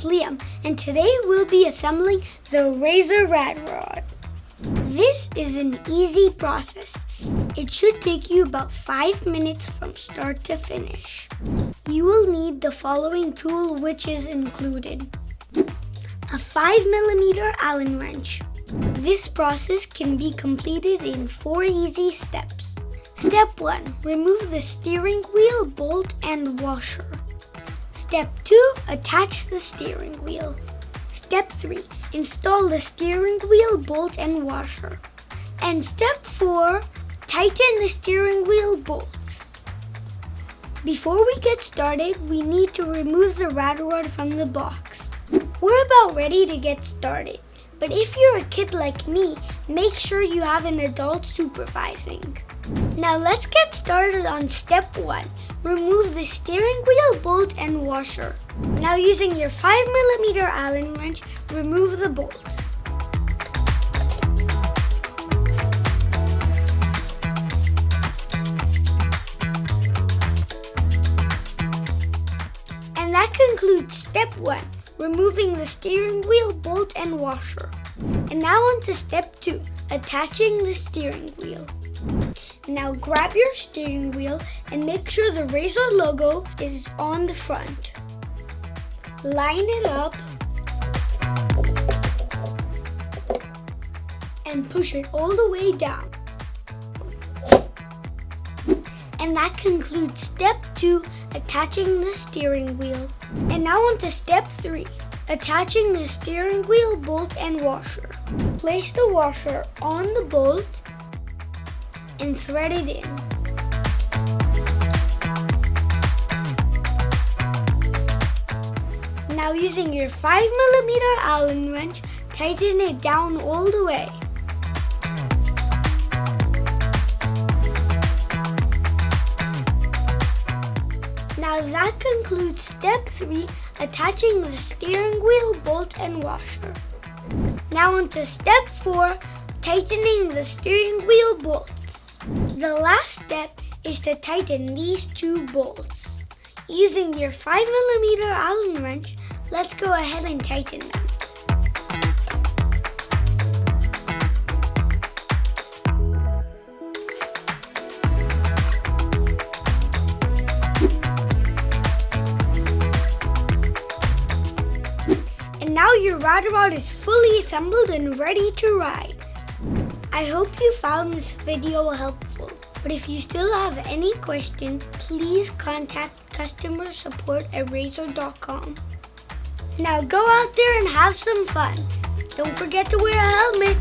Liam, and today we'll be assembling the Razor Rad Rod. This is an easy process. It should take you about 5 minutes from start to finish. You will need the following tool, which is included: a 5mm Allen wrench. This process can be completed in 4 easy steps. Step 1. Remove the steering wheel, bolt, and washer. Step 2. Attach the steering wheel. Step 3. Install the steering wheel, bolt, and washer. And Step 4. Tighten the steering wheel bolts. Before we get started, we need to remove the rad rod from the box. We're about ready to get started, but if you're a kid like me, make sure you have an adult supervising. Now let's get started on Step 1. Remove the steering wheel, bolt, and washer. Now using your 5mm Allen wrench, remove the bolt. And that concludes Step 1, removing the steering wheel, bolt, and washer. And now on to Step 2, attaching the steering wheel. Now grab your steering wheel and make sure the Razor logo is on the front. Line it up and push it all the way down. And that concludes Step 2, attaching the steering wheel. And now on to Step 3, attaching the steering wheel, bolt, and washer. Place the washer on the bolt and thread it in. Now using your 5mm Allen wrench, tighten it down all the way. Now that concludes Step 3, attaching the steering wheel, bolt, and washer. Now on to Step 4, tightening the steering wheel bolts. The last step is to tighten these 2 bolts. Using your 5mm Allen wrench, let's go ahead and tighten them. And now your rad rod is fully assembled and ready to ride. I hope you found this video helpful, but if you still have any questions, please contact customer support at razor.com. Now go out there and have some fun. Don't forget to wear a helmet.